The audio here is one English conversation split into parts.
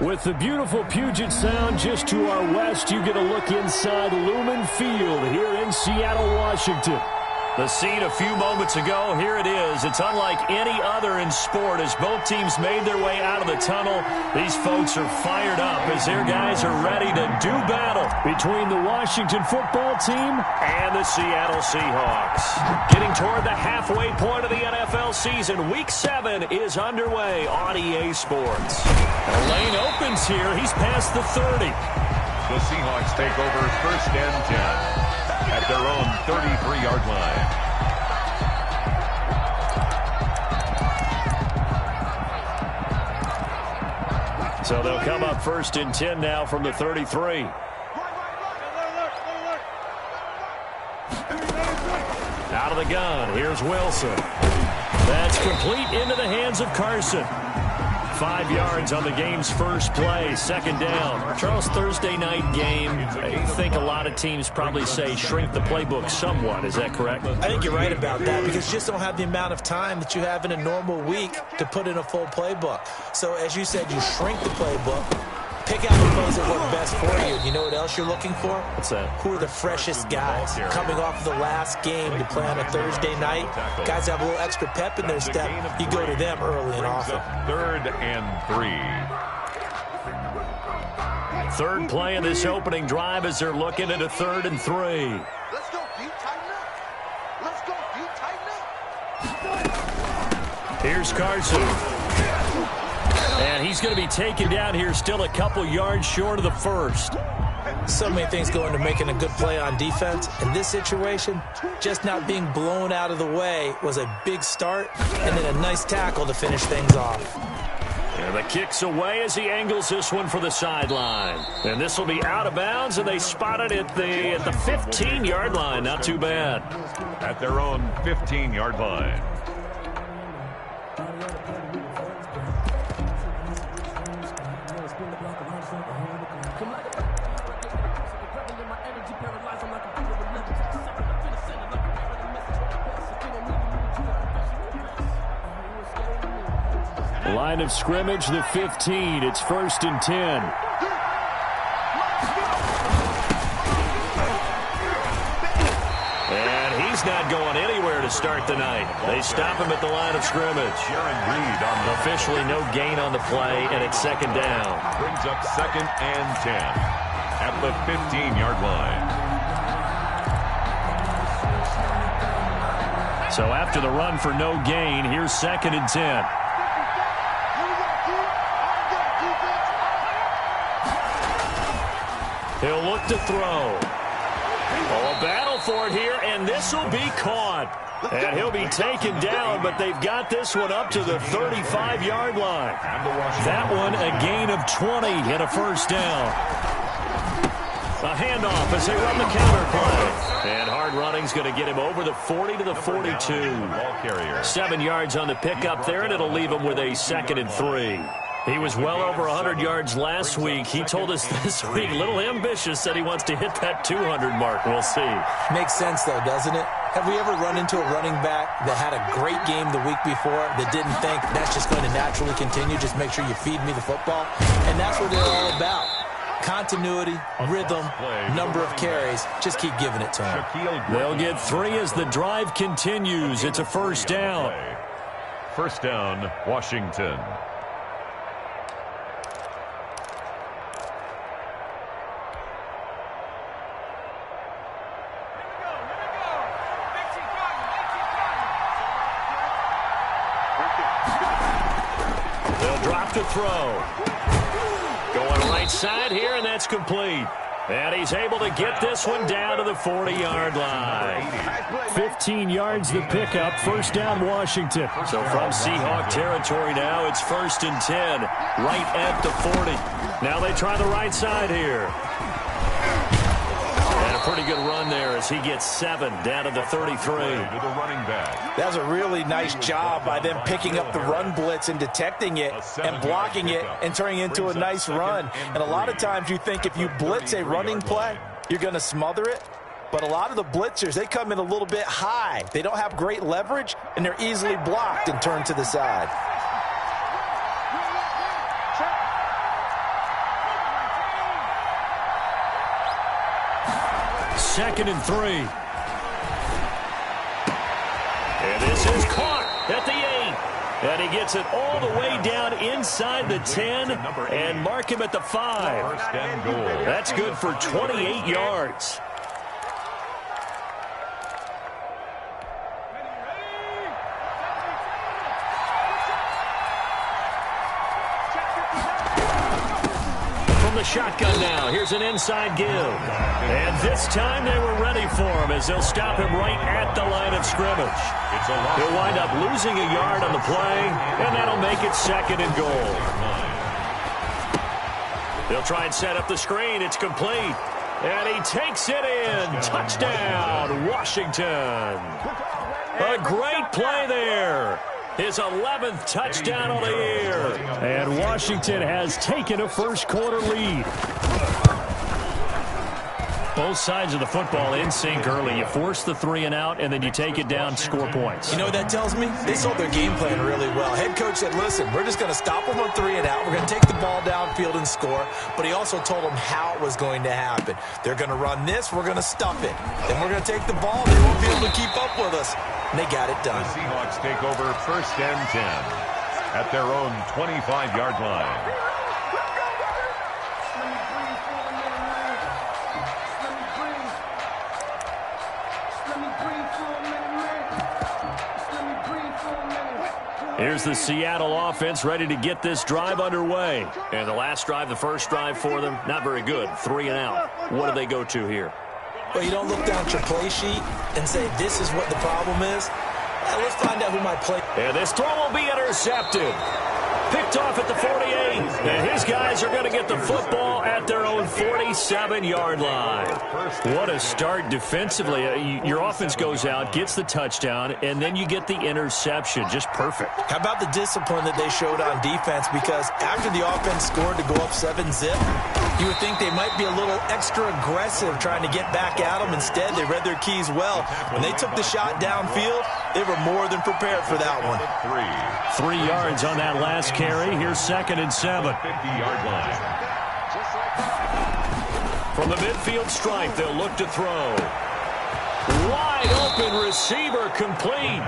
With the beautiful Puget Sound just to our west, you get a look inside Lumen Field here in Seattle, Washington. The scene a few moments ago, here it is. It's unlike any other in sport as both teams made their way out of the tunnel. These folks are fired up as their guys are ready to do battle between the Washington football team and the Seattle Seahawks. Getting toward the halfway point of the NFL season, Week 7 is underway on EA Sports. The lane opens here. He's past the 30. The Seahawks take over 1st and 10. At their own 33-yard line. So they'll come up 1st and 10 now from the 33. Out of the gun, here's Wilson. That's complete into the hands of Carson. 5 yards on the game's first play, 2nd down. Charles, Thursday night game, I think a lot of teams probably say shrink the playbook somewhat. Is that correct? I think you're right about that because you just don't have the amount of time that you have in a normal week to put in a full playbook. So as you said, you shrink the playbook, pick out the plays that work best for you. You know what else you're looking for? What's that? Who are the freshest guys coming off of the last game to play on a Thursday night? Guys have a little extra pep in their step. You go to them early and often. 3rd and 3. Third play of this opening drive as they're looking at a 3rd and 3. Let's go, deep, tighten up. Let's go, deep, tighten up. Here's Carson. And he's going to be taken down here still a couple yards short of the 1st. So many things go into making a good play on defense. In this situation, just not being blown out of the way was a big start, and then a nice tackle to finish things off. And the kick's away as he angles this one for the sideline. And this will be out of bounds, and they spot it at the 15-yard line. Not too bad. At their own 15-yard line. line of scrimmage, the 15. It's 1st and 10. And he's not going anywhere to start the night. They stop him at the line of scrimmage. Officially no gain on the play, and it's 2nd down. Brings up 2nd and 10 at the 15-yard line. So after the run for no gain, here's 2nd and 10. He'll look to throw. Oh, a battle for it here, and this will be caught. And he'll be taken down, but they've got this one up to the 35-yard line. That one a gain of 20 and a 1st down. A handoff as they run the counter play. And hard running's going to get him over the 40 to the 42. 7 yards on the pickup there, and it'll leave him with a 2nd and 3. He was well over 100 yards last week. He told us this week, a little ambitious, said he wants to hit that 200 mark. We'll see. Makes sense, though, doesn't it? Have we ever run into a running back that had a great game the week before that didn't think that's just going to naturally continue? Just make sure you feed me the football. And that's what they're all about. Continuity, rhythm, number of carries. Just keep giving it to them. They'll get 3 as the drive continues. It's a 1st down. 1st down, Washington. They'll drop to throw. Going right side here, and that's complete. And he's able to get this one down to the 40-yard line. 15 yards the pickup. 1st down, Washington. So from Seahawk territory now, it's 1st and 10, right at the 40. Now they try the right side here. And a pretty good run there as he gets 7 down to the 33. That was a really nice job by them picking up the run blitz and detecting it and blocking it and turning it into a nice run. And a lot of times you think if you blitz a running play, you're going to smother it. But a lot of the blitzers, they come in a little bit high. They don't have great leverage, and they're easily blocked and turned to the side. 2nd and 3. And this is caught at the 8. And he gets it all the way down inside the 10 and mark him at the 5. That's good for 28 yards. The shotgun now. Here's an inside give. And this time they were ready for him as they'll stop him right at the line of scrimmage. He'll wind up losing a yard on the play, and that'll make it 2nd and goal. They'll try and set up the screen. It's complete. And he takes it in. Touchdown, Washington. A great play there. His 11th touchdown of the year. And Washington has taken a first-quarter lead. Both sides of the football in sync early. You force the 3 and out, and then you take it down, score points. You know what that tells me? They sold their game plan really well. Head coach said, listen, we're just going to stop them on 3 and out. We're going to take the ball downfield and score. But he also told them how it was going to happen. They're going to run this. We're going to stuff it. Then we're going to take the ball. They won't be able to keep up with us. And they got it done. The Seahawks take over 1st and 10 at their own 25-yard line. Here's the Seattle offense ready to get this drive underway. And the last drive, the first drive for them, not very good. 3 and out. What do they go to here? Well, you don't look down at your play sheet and say, this is what the problem is. Let's find out who might play. And this throw will be intercepted. Picked off at the 48. And his guys are going to get the football at their own 47-yard line. What a start defensively. Your offense goes out, gets the touchdown, and then you get the interception. Just perfect. How about the discipline that they showed on defense? Because after the offense scored to go up 7-zip, you would think they might be a little extra aggressive trying to get back at them. Instead, they read their keys well. When they took the shot downfield, they were more than prepared for that one. 3 yards on that last carry. Here's 2nd and 7. 50-yard line. From the midfield stripe, they'll look to throw. Wide open receiver complete.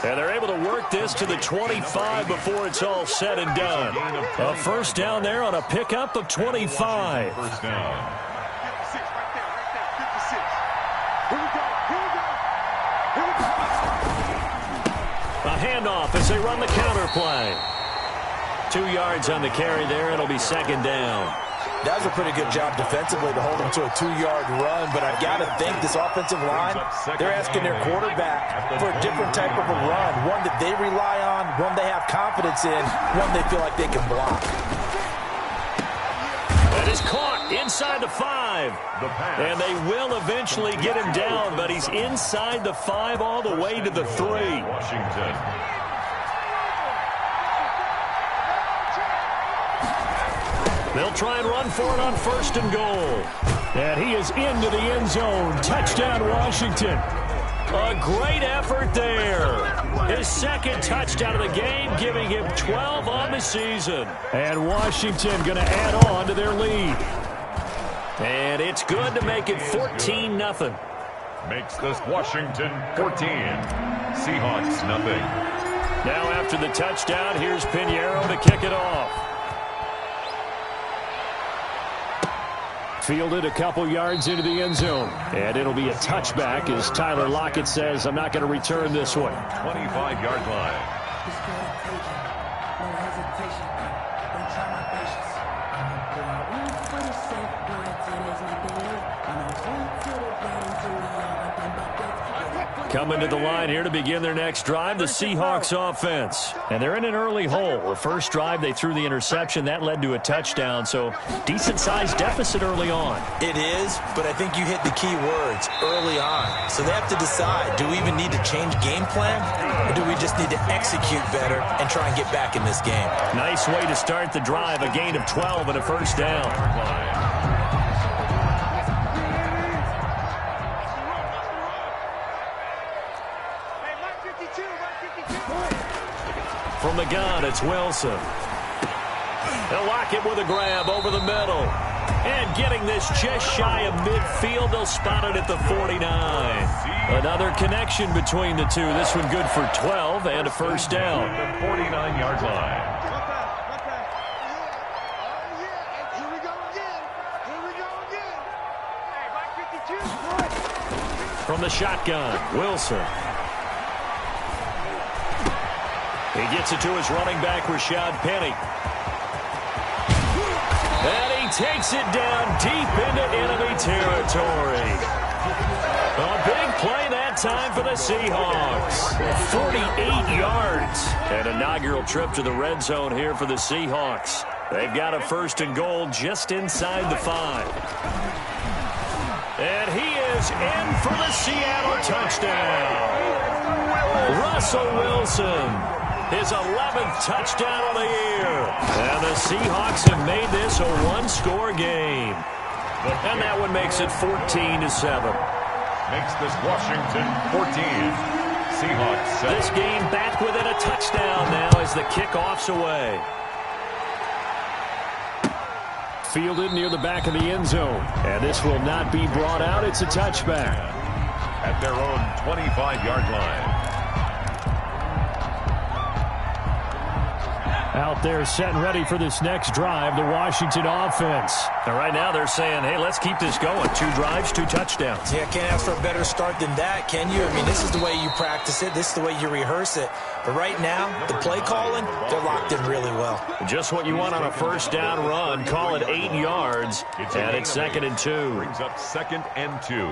And they're able to work this to the 25 before it's all said and done. A first down there on a pickup of 25. First down. A handoff as they run the counter play. 2 yards on the carry there. It'll be 2nd down. That was a pretty good job defensively to hold them to a 2-yard run, but I've got to think this offensive line, they're asking their quarterback for a different type of a run, one that they rely on, one they have confidence in, one they feel like they can block. That is caught inside the 5. And they will eventually get him down, but he's inside the 5 all the way to the 3. Washington. They'll try and run for it on 1st and goal. And he is into the end zone. Touchdown, Washington. A great effort there. His 2nd touchdown of the game, giving him 12 on the season. And Washington going to add on to their lead. And it's good to make it 14-0. Makes this Washington 14. Seahawks nothing. Now after the touchdown, here's Pinheiro to kick it off. Fielded a couple yards into the end zone. And it'll be a touchback as Tyler Lockett says, I'm not going to return this one. 25-yard line. Coming to the line here to begin their next drive, the Seahawks offense. And they're in an early hole. The first drive, they threw the interception. That led to a touchdown, so decent-sized deficit early on. It is, but I think you hit the key words, early on. So they have to decide, do we even need to change game plan, or do we just need to execute better and try and get back in this game? Nice way to start the drive, a gain of 12 and a first down. From the gun, it's Wilson. They'll lock it with a grab over the middle. And getting this just shy of midfield, they'll spot it at the 49. Another connection between the two. This one good for 12 and a first down. The 49-yard line. From the shotgun, Wilson. He gets it to his running back, Rashad Penny. And he takes it down deep into enemy territory. A big play that time for the Seahawks. 48 yards. An inaugural trip to the red zone here for the Seahawks. They've got a first and goal just inside the 5. And he is in for the Seattle touchdown. Russell Wilson, his 11th touchdown of the year. And the Seahawks have made this a one-score game. And that one makes it 14-7. Makes this Washington 14. Seahawks 7. This game back within a touchdown now as the kickoff's away. Fielded near the back of the end zone. And this will not be brought out. It's a touchback. At their own 25-yard line. Out there set and ready for this next drive, the Washington offense. And right now they're saying, hey, let's keep this going. 2 drives, 2 touchdowns. Yeah, can't ask for a better start than that, can you? I mean, this is the way you practice it. This is the way you rehearse it. But right now, the play calling, they're locked in really well. Just what you want on a first down run. Call it 8 yards. And it's 2nd and 2. Brings up 2nd and 2.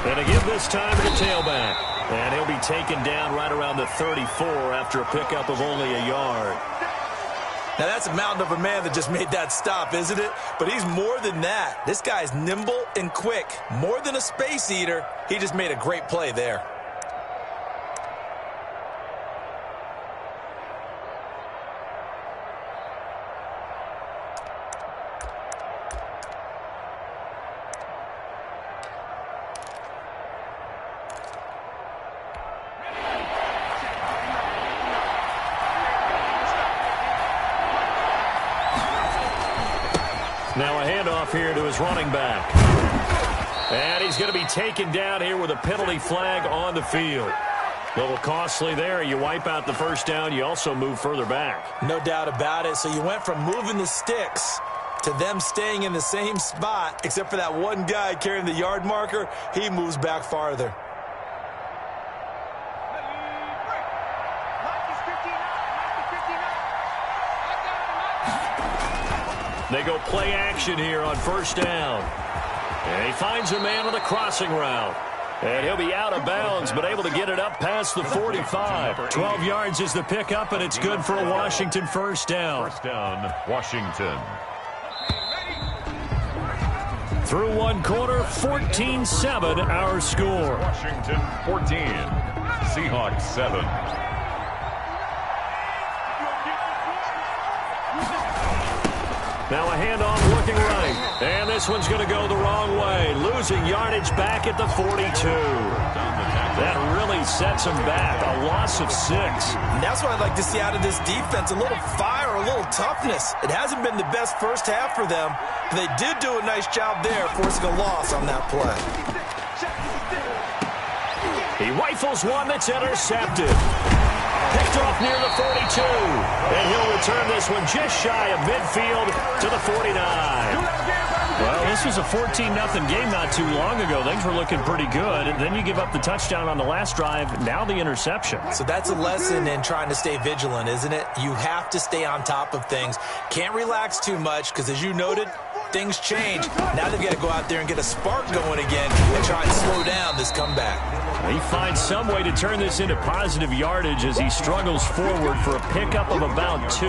And to give this time to the tailback. And he'll be taken down right around the 34 after a pickup of only a yard. Now, that's a mountain of a man that just made that stop, isn't it? But he's more than that. This guy's nimble and quick. More than a space eater. He just made a great play there. Now a handoff here to his running back. And he's going to be taken down here with a penalty flag on the field. A little costly there. You wipe out the first down. You also move further back. No doubt about it. So you went from moving the sticks to them staying in the same spot, except for that one guy carrying the yard marker. He moves back farther. They go play action here on first down. And he finds a man on the crossing route. And he'll be out of bounds, but able to get it up past the 45. 12 yards is the pickup, and it's good for a Washington first down. First down, Washington. Through one quarter, 14-7 our score. Washington 14. Seahawks 7. Now a handoff looking right. And this one's going to go the wrong way. Losing yardage back at the 42. That really sets him back. A loss of 6. And that's what I'd like to see out of this defense. A little fire, a little toughness. It hasn't been the best first half for them, but they did do a nice job there forcing a loss on that play. He rifles one that's intercepted. Picked off near the 42. And he'll return this one just shy of midfield to the 49. Well, this was a 14-0 game not too long ago. Things were looking pretty good. And then you give up the touchdown on the last drive. Now the interception. So that's a lesson in trying to stay vigilant, isn't it? You have to stay on top of things. Can't relax too much because, as you noted, things change. Now they've got to go out there and get a spark going again and try and slow down this comeback. He finds some way to turn this into positive yardage as he struggles forward for a pickup of about 2.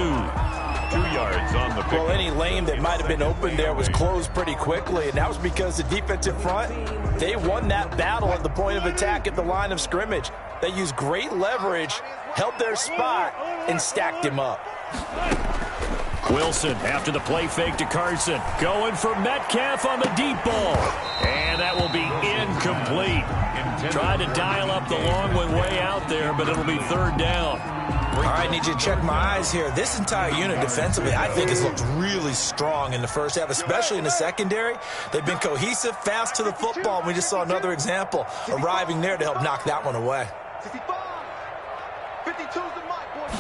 2 yards on the pick. Well, any lane that might have been open there was closed pretty quickly, and that was because the defensive front, they won that battle at the point of attack at the line of scrimmage. They used great leverage, held their spot, and stacked him up. Wilson after the play fake to Carson. Going for Metcalf on the deep ball. And that will be incomplete. Tried to dial up the long one way out there, but it'll be third down. All right, need you to check my eyes here. This entire unit defensively, I think, has looked really strong in the first half, especially in the secondary. They've been cohesive, fast to the football. We just saw another example arriving there to help knock that one away. 52's the mic, boys.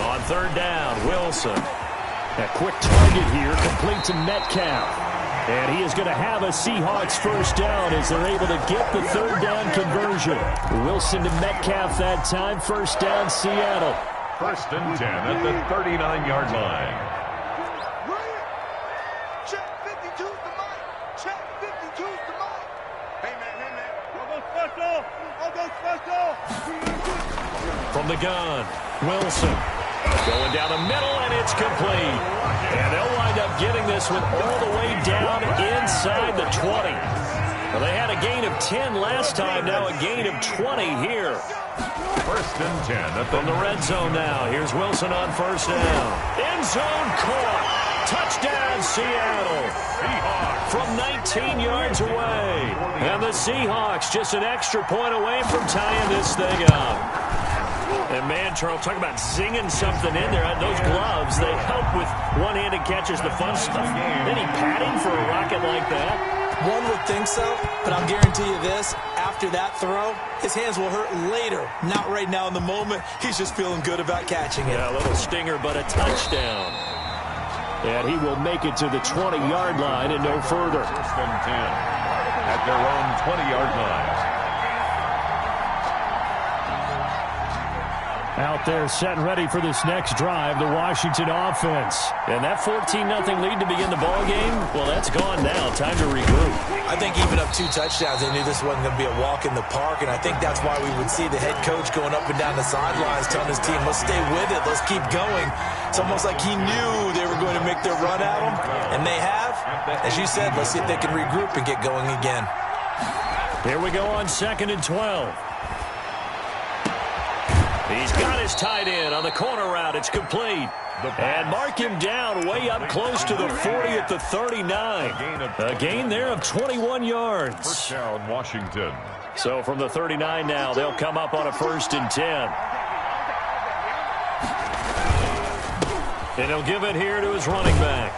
On third down, Wilson. A quick target here, complete to Metcalf. And he is going to have a Seahawks first down as they're able to get the third down conversion. Wilson to Metcalf that time, first down, Seattle. First and 10 at the 39-yard line. Check 52's the mic. Check 52's the mic. Hey, man. I'll go special. From the gun, Wilson. Going down the middle, and it's complete. And they'll wind up getting this one all the way down inside the 20. Well, they had a gain of 10 last time, now a gain of 20 here. First and 10 from the red zone now. Here's Wilson on first down. End zone caught. Touchdown, Seattle. From 19 yards away. And the Seahawks just an extra point away from tying this thing up. And, man, Charles, talk about zinging something in there. Those gloves, they help with one-handed catches, the fun stuff. Any padding for a rocket like that? One would think so, but I'll guarantee you this. After that throw, his hands will hurt later. Not right now in the moment. He's just feeling good about catching it. Yeah, a little stinger, but a touchdown. And he will make it to the 20-yard line and no further. First and 10 at their own 20-yard line. Out there set and ready for this next drive, the Washington offense. And that 14-0 lead to begin the ball game, well, that's gone now. Time to regroup. I think even up 2 touchdowns, they knew this wasn't going to be a walk in the park, and I think that's why we would see the head coach going up and down the sidelines telling his team, let's stay with it, let's keep going. It's almost like he knew they were going to make their run at him, and they have. As you said, let's see if they can regroup and get going again. Here we go on 2nd and 12. He's got his tight end on the corner route. It's complete. And mark him down way up close to the 40 at the 39. A gain there of 21 yards. First down, Washington. So from the 39 now, they'll come up on a 1st and 10. And he'll give it here to his running back.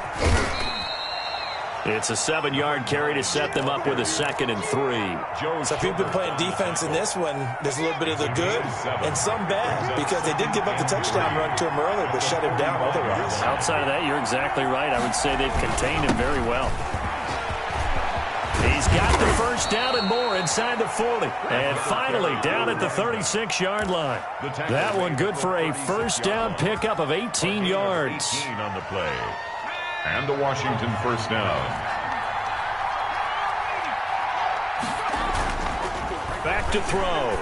It's a 7-yard carry to set them up with a 2nd and 3. So if you've been playing defense in this one, there's a little bit of the good and some bad, because they did give up the touchdown run to him earlier, but shut him down otherwise. Outside of that, you're exactly right. I would say they've contained him very well. He's got the first down and more inside the 40. And finally, down at the 36-yard line. That one good for a first down pickup of 18 yards. 18 on the play. And the Washington first down. Back to throw.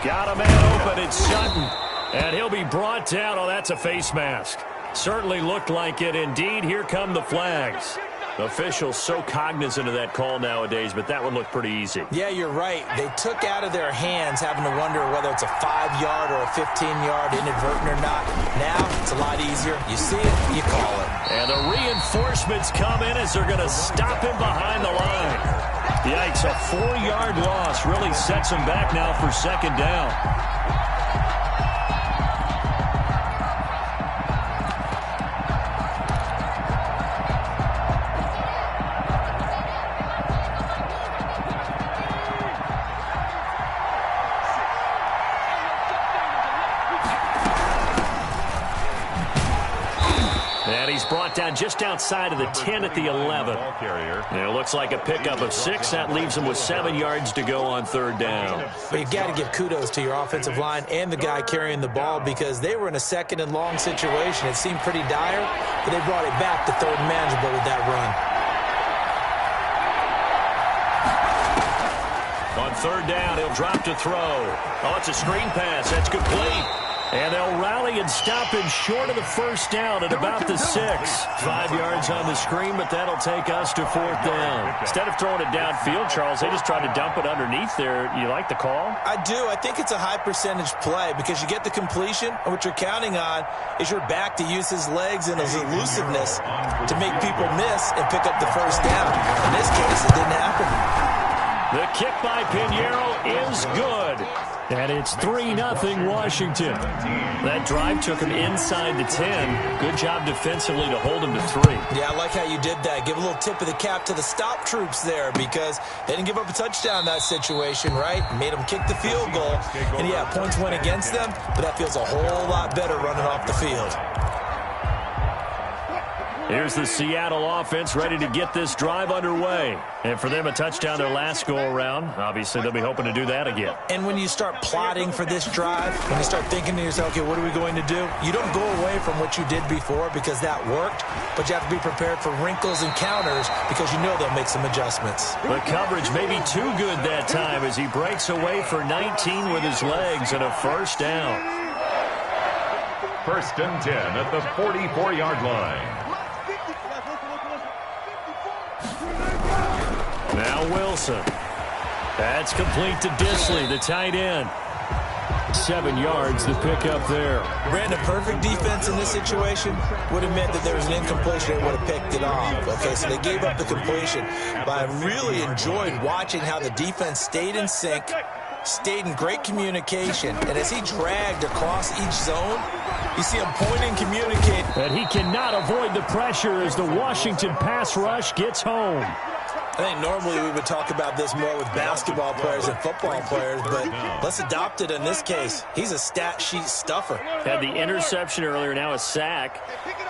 Got a man open. It's Sutton. And he'll be brought down. Oh, that's a face mask. Certainly looked like it. Indeed, here come the flags. Officials so cognizant of that call nowadays, but that one looked pretty easy. Yeah, you're right. They took out of their hands having to wonder whether it's a 5-yard or a 15-yard inadvertent or not. Now, it's a lot easier. You see it, you call it. And the reinforcements come in as they're going to stop him behind the line. Yikes, a 4-yard loss really sets him back now for 2nd down. Brought down just outside of the 10 at the 11. It looks like a pickup of 6. That leaves him with 7 yards to go on 3rd down. But you got to give kudos to your offensive line and the guy carrying the ball, because they were in a 2nd and long situation. It seemed pretty dire, but they brought it back to 3rd and manageable with that run. On 3rd down, he'll drop to throw. Oh, it's a screen pass. That's complete. And they'll rally and stop him short of the first down at about the 6. 5 yards on the screen, but that'll take us to 4th down. Instead of throwing it downfield, Charles, they just tried to dump it underneath there. You like the call? I do. I think it's a high percentage play because you get the completion, and what you're counting on is your back to use his legs and his elusiveness to make people miss and pick up the first down. In this case, it didn't happen. The kick by Pinheiro is good. And it's 3-0 Washington. That drive took him inside the 10. Good job defensively to hold him to 3. Yeah, I like how you did that. Give a little tip of the cap to the stop troops there because they didn't give up a touchdown in that situation, right? Made them kick the field goal. And, yeah, points went against them, but that feels a whole lot better running off the field. Here's the Seattle offense ready to get this drive underway. And for them, a touchdown their last go-around. Obviously, they'll be hoping to do that again. And when you start plotting for this drive, when you start thinking to yourself, okay, what are we going to do? You don't go away from what you did before because that worked, but you have to be prepared for wrinkles and counters because you know they'll make some adjustments. The coverage may be too good that time as he breaks away for 19 with his legs and a first down. 1st and 10 at the 44-yard line. Now Wilson. That's complete to Disley, the tight end. 7 yards to pick up there. Brandon, perfect defense in this situation would have meant that there was an incompletion. They would have picked it off. Okay, so they gave up the completion. But I really enjoyed watching how the defense stayed in sync, stayed in great communication. And as he dragged across each zone, you see him pointing, communicating. And he cannot avoid the pressure as the Washington pass rush gets home. I think normally we would talk about this more with basketball players and football players, but let's adopt it in this case. He's a stat sheet stuffer. Had the interception earlier, now a sack.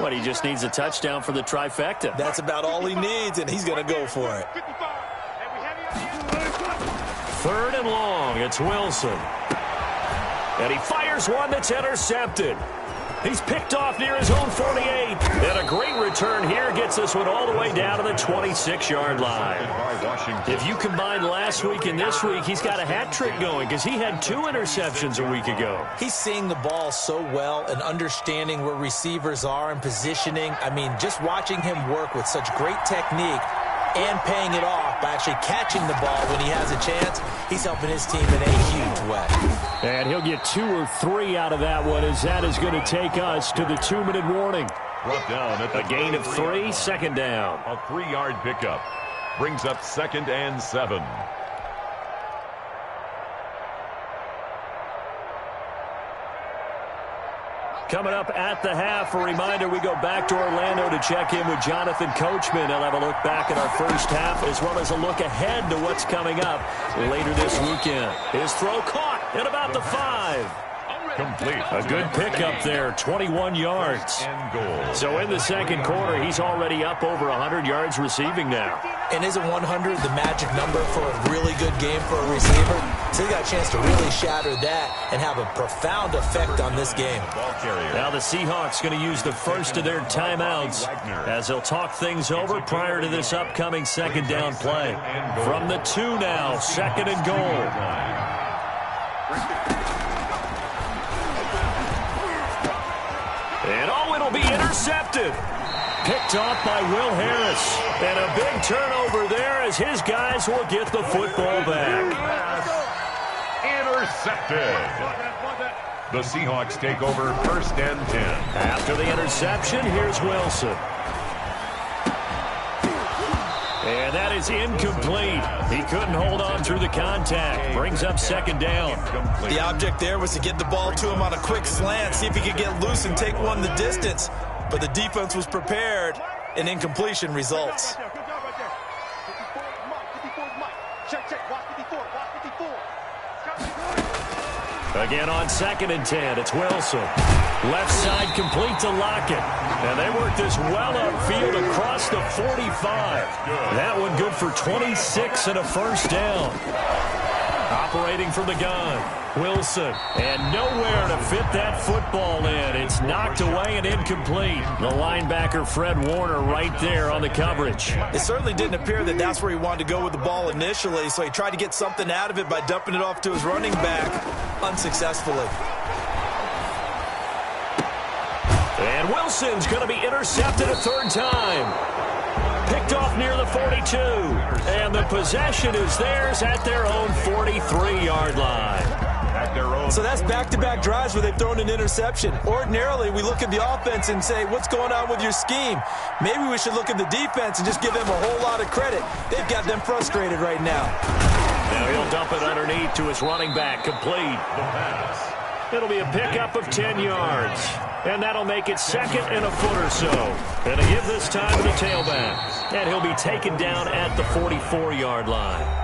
What, he just needs a touchdown for the trifecta. That's about all he needs, and he's going to go for it. 3rd and long, it's Wilson. And he fires one that's intercepted. He's picked off near his own 48. And a great return here gets this one all the way down to the 26-yard line. If you combine last week and this week, he's got a hat trick going because he had 2 interceptions a week ago. He's seeing the ball so well and understanding where receivers are and positioning. I mean, just watching him work with such great technique and paying it off by actually catching the ball when he has a chance, he's helping his team in a huge way. And he'll get 2 or 3 out of that one as that is going to take us to the 2-minute warning. Brought down at a gain of 3, 2nd down. A 3-yard pickup brings up 2nd and 7. Coming up at the half, a reminder, we go back to Orlando to check in with Jonathan Coachman. He'll have a look back at our first half as well as a look ahead to what's coming up later this weekend. His throw caught at about the 5. Complete. A good pickup there, 21 yards. So in the second quarter, he's already up over 100 yards receiving now. And isn't 100 the magic number for a really good game for a receiver? So he got a chance to really shatter that and have a profound effect on this game. Now the Seahawks going to use the first of their timeouts as they'll talk things over prior to this upcoming 2nd down play. From the 2 now, 2nd and goal. And it'll be intercepted. Picked off by Will Harris. And a big turnover there as his guys will get the football back. Intercepted. The Seahawks take over 1st and 10. After the interception, here's Wilson. And that is incomplete. He couldn't hold on through the contact. Brings up 2nd down. The object there was to get the ball to him on a quick slant, see if he could get loose and take one the distance. But the defense was prepared, and incompletion results. Again on 2nd and 10, it's Wilson. Left side complete to Lockett. And they work this well upfield across the 45. That one good for 26 and a first down. Operating from the gun, Wilson. And nowhere to fit that football in. It's knocked away and incomplete. The linebacker, Fred Warner, right there on the coverage. It certainly didn't appear that that's where he wanted to go with the ball initially, so he tried to get something out of it by dumping it off to his running back unsuccessfully. And Wilson's going to be intercepted a third time. Picked off near the 42. And the possession is theirs at their own 43-yard line. So that's back-to-back drives where they've thrown an interception. Ordinarily, we look at the offense and say, what's going on with your scheme? Maybe we should look at the defense and just give them a whole lot of credit. They've got them frustrated right now. Now he'll dump it underneath to his running back, complete. It'll be a pickup of 10 yards. And that'll make it second and a foot or so. And to give this time to the tailback. And he'll be taken down at the 44-yard line.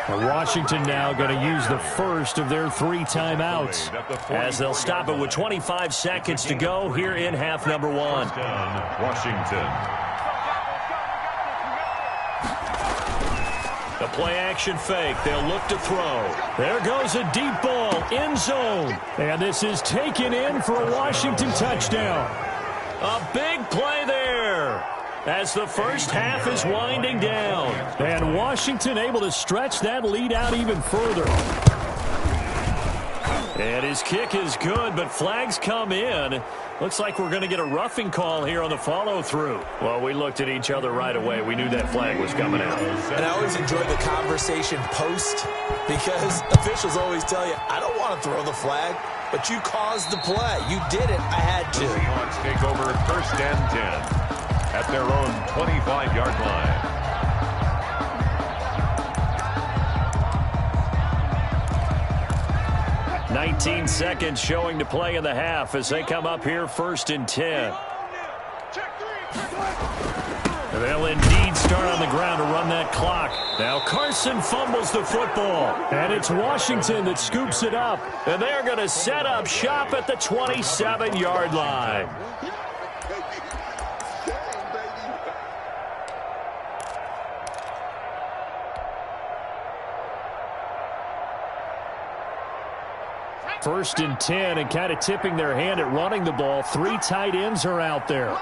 Washington now going to use the first of their 3 timeouts, as they'll stop it with 25 seconds to go here in half number 1. Washington. The play action fake. They'll look to throw. There goes a deep ball, end zone. And this is taken in for a Washington touchdown. A big play there, as the first half is winding down. And Washington able to stretch that lead out even further. And his kick is good, but flags come in. Looks like we're going to get a roughing call here on the follow-through. Well, we looked at each other right away. We knew that flag was coming out. And I always enjoy the conversation post, because officials always tell you, I don't want to throw the flag, but you caused the play. You did it. I had to. The Seahawks take over first and 10. At their own 25-yard line. $19 seconds showing to play in the half as they come up here first and 10. They'll indeed start on the ground to run that clock. Now Carson fumbles the football. And it's Washington that scoops it up. And they're going to set up shop at the 27-yard line. First and 10, and kind of tipping their hand at running the ball. 3 tight ends are out there.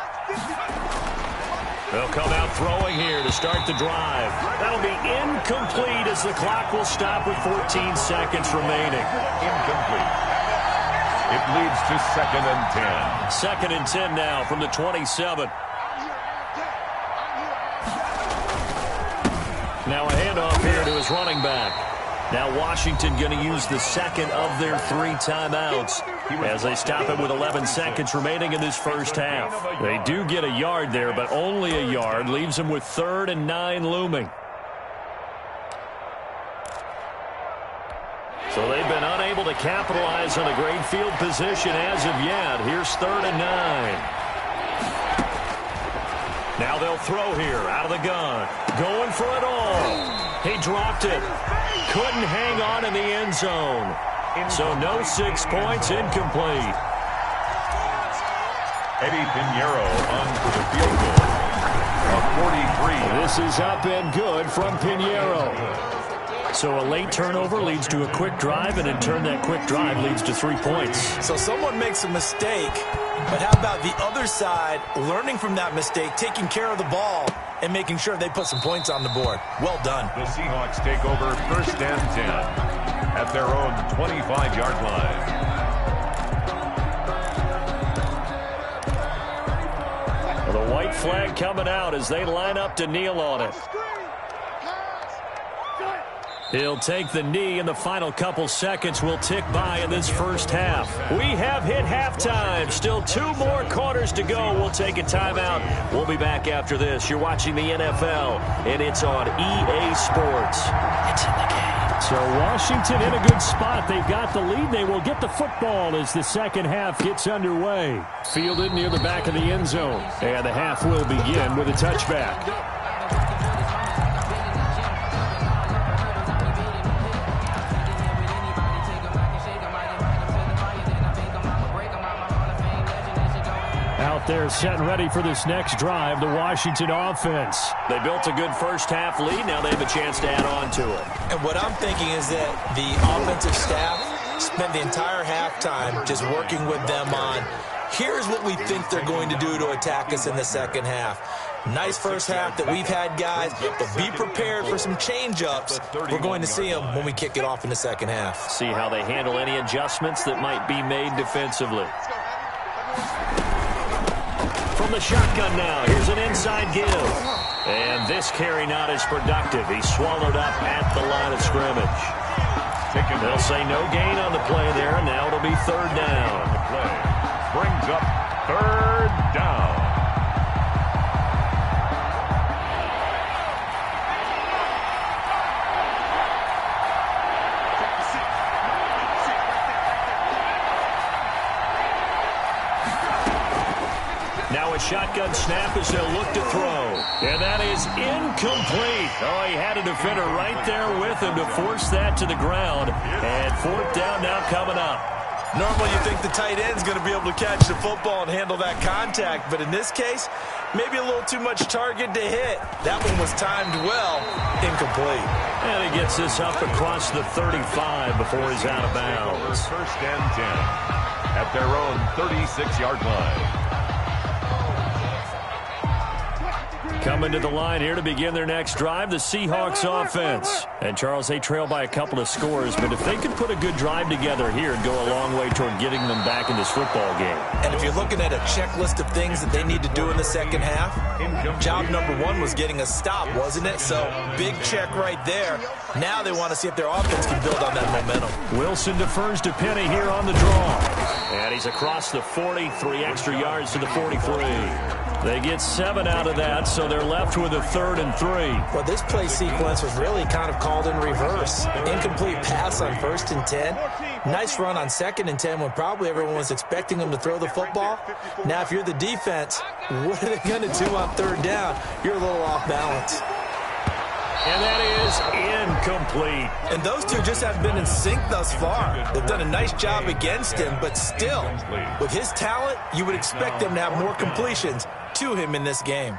They'll come out throwing here to start the drive. That'll be incomplete as the clock will stop with 14 seconds remaining. Incomplete. It leads to second and 10. Second and 10 now from the 27. Now a handoff here to his running back. Now Washington going to use the second of their 3 timeouts as they stop it with 11 seconds remaining in this first half. They do get a yard there, but only a yard. Leaves them with 3rd and 9 looming. So they've been unable to capitalize on a great field position as of yet. Here's 3rd and 9. Now they'll throw here out of the gun. Going for it all. He dropped it. Couldn't hang on in the end zone. So no 6 points, incomplete. Eddie Pinheiro on for the field goal. A 43. This is up and good from Pinheiro. So a late turnover leads to a quick drive, and in turn that quick drive leads to 3 points. So someone makes a mistake, but how about the other side learning from that mistake, taking care of the ball, and making sure they put some points on the board? Well done. The Seahawks take over first and 10 at their own 25-yard line. Well, the white flag coming out as they line up to kneel on it. He'll take the knee, and the final couple seconds will tick by in this first half. We have hit halftime. Still 2 more quarters to go. We'll take a timeout. We'll be back after this. You're watching the NFL, and it's on EA Sports. It's in the game. So Washington in a good spot. They've got the lead. They will get the football as the second half gets underway. Fielded near the back of the end zone. And the half will begin with a touchback. Out there set and ready for this next drive, the Washington offense. They built a good first half lead. Now they have a chance to add on to it. And what I'm thinking is that the offensive staff spent the entire halftime just working with them on, here's what we think they're going to do to attack us in the second half. Nice first half that we've had, guys, but be prepared for some change-ups. We're going to see them when we kick it off in the second half. See how they handle any adjustments that might be made defensively. From the shotgun now, here's an inside give. And this carry not as productive. He's swallowed up at the line of scrimmage. They'll say no gain on the play there, and now it'll be third down. The play brings up third down. Now a shotgun snap as they'll look to throw. And that is incomplete. Oh, he had a defender right there with him to force that to the ground. And fourth down now coming up. Normally you think the tight end's going to be able to catch the football and handle that contact. But in this case, maybe a little too much target to hit. That one was timed well. Incomplete. And he gets this up across the 35 before he's out of bounds. First and 10 at their own 36-yard line. Coming to the line here to begin their next drive, the Seahawks offense. And Charles, they trail by a couple of scores, but if they could put a good drive together here and go a long way toward getting them back in this football game. And if you're looking at a checklist of things that they need to do in the second half, job number one was getting a stop, wasn't it? So big check right there. Now they want to see if their offense can build on that momentum. Wilson defers to Penny here on the draw. And he's across the 40, 3 extra yards to the 43. They get 7 out of that, so they're left with a 3rd and 3. Well, this play sequence was really kind of called in reverse. Incomplete pass on 1st and 10. Nice run on 2nd and 10 when probably everyone was expecting them to throw the football. Now, if you're the defense, what are they going to do on 3rd down? You're a little off balance. And that is incomplete. And those two just haven't been in sync thus far. They've done a nice job against him, but still, with his talent, you would expect them to have more completions to him in this game.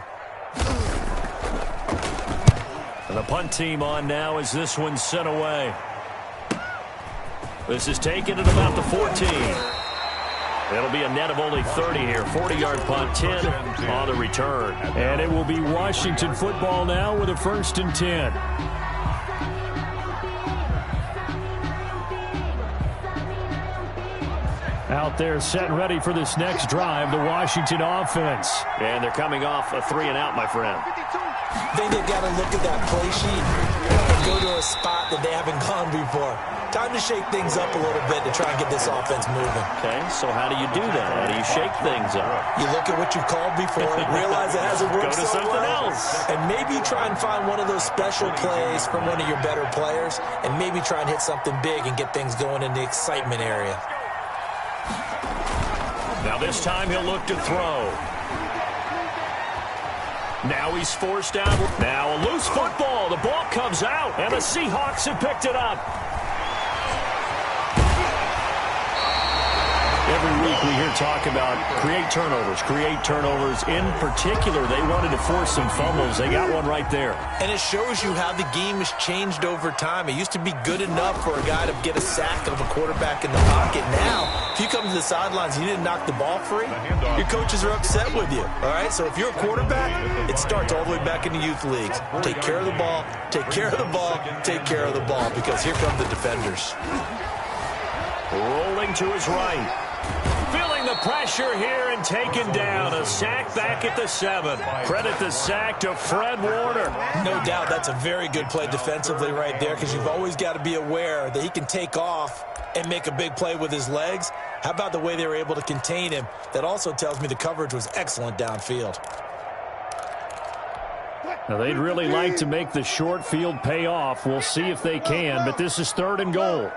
And the punt team on now as this one's sent away. This is taken at about the 14. It'll be a net of only 30 here. 40-yard punt, 10 on the return. And it will be Washington football now with a 1st and 10. Out there set and ready for this next drive, the Washington offense. And they're coming off a 3 and out, my friend. I think they've got to look at that play sheet and go to a spot that they haven't gone before. Time to shake things up a little bit to try and get this offense moving. Okay, so how do you do that? How do you shake things up? You look at what you've called before, realize it hasn't worked Go to so something well, else. and maybe try and find one of those special plays from one of your better players, and maybe try and hit something big and get things going in the excitement area. Now this time he'll look to throw. Now he's forced out. Now a loose football. The ball comes out, and the Seahawks have picked it up. Every week we hear talk about create turnovers. In particular, they wanted to force some fumbles. They got one right there. And it shows you how the game has changed over time. It used to be good enough for a guy to get a sack of a quarterback in the pocket. Now, if you come to the sidelines and you didn't knock the ball free, your coaches are upset with you. All right? So if you're a quarterback, it starts all the way back in the youth leagues. Take care of the ball, take care of the ball, take care of the ball, because here come the defenders. Rolling to his right. Feeling the pressure here and taken down. A sack back at the 7. Credit the sack to Fred Warner. No doubt that's a very good play defensively right there, because you've always got to be aware that he can take off and make a big play with his legs. How about the way they were able to contain him? That also tells me the coverage was excellent downfield. Now, they'd really like to make the short field pay off. We'll see if they can, but this is 3rd and goal.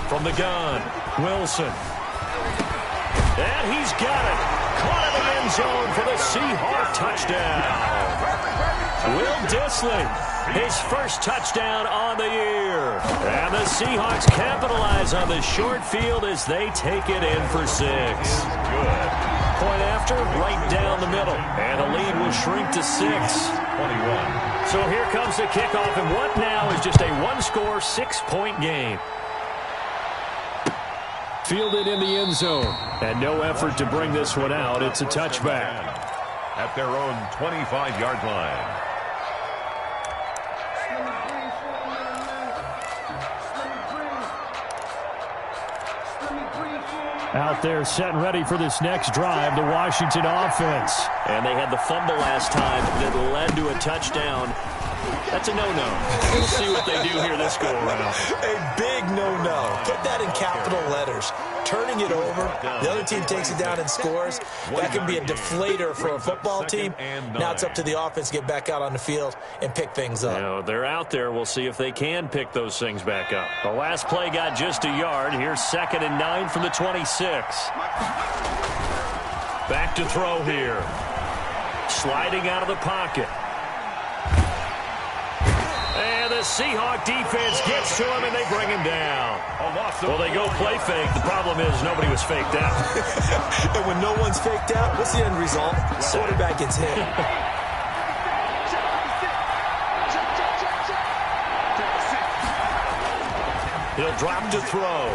From the gun, Wilson. And he's got it. Caught in the end zone for the Seahawks touchdown. Will Dissly, his first touchdown on the year. And the Seahawks capitalize on the short field as they take it in for 6. Good. Point after, right down the middle. And the lead will shrink to 6. 21. So here comes the kickoff, and what now is just a one-score, 6-point game. Fielded in the end zone. And no effort to bring this one out. It's a touchback. At their own 25-yard line. Out there set and ready for this next drive, the Washington offense. And they had the fumble last time that led to a touchdown. That's a no-no. We'll see what they do here this go-around. A big no-no. Put that in capital letters. Turning it over, the other team takes it down and scores. That can be a deflator for a football team. Now it's up to the offense to get back out on the field and pick things up. You know, they're out there. We'll see if they can pick those things back up. The last play got just a yard. Here's 2nd and 9 from the 26. Back to throw here. Sliding out of the pocket. And the Seahawk defense gets to him, and they bring him down. Well, they go play fake. The problem is nobody was faked out. And when no one's faked out, what's the end result? Quarterback gets hit. He'll drop to throw.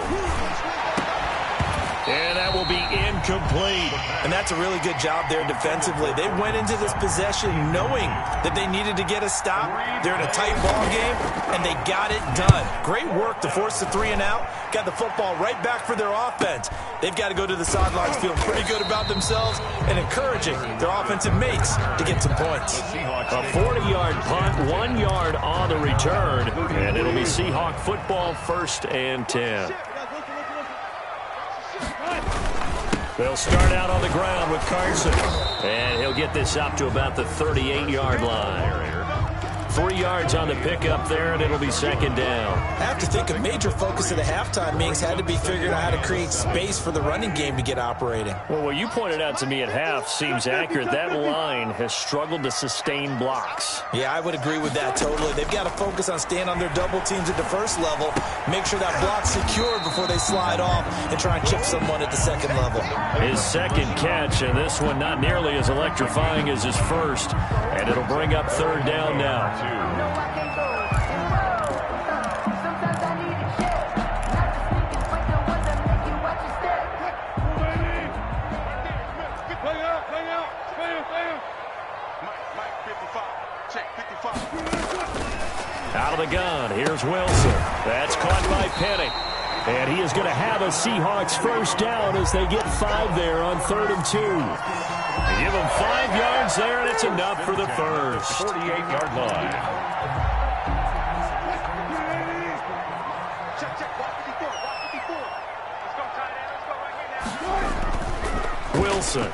And that will be incomplete. And that's a really good job there defensively. They went into this possession knowing that they needed to get a stop. They're in a tight ball game, and they got it done. Great work to force the 3 and out. Got the football right back for their offense. They've got to go to the sidelines feeling pretty good about themselves and encouraging their offensive mates to get some points. A 40-yard punt, 1 yard on the return, and it'll be Seahawk football, 1st and 10. They'll start out on the ground with Carson. And he'll get this up to about the 38-yard line. 3 yards on the pickup there, and it'll be 2nd down. I have to think a major focus of the halftime meetings had to be figuring out how to create space for the running game to get operating. Well, what you pointed out to me at half seems accurate. That line has struggled to sustain blocks. Yeah, I would agree with that totally. They've got to focus on staying on their double teams at the first level, make sure that block's secured before they slide off and try and chip someone at the second level. His 2nd catch, and this one not nearly as electrifying as his first, and it'll bring up 3rd down now. Out of the gun, here's Wilson. That's caught by Penny. And he is going to have a Seahawks 1st down as they get 5 there on 3rd and 2. They give him 5 yards there, and it's enough for the first. 48-yard line. Wilson.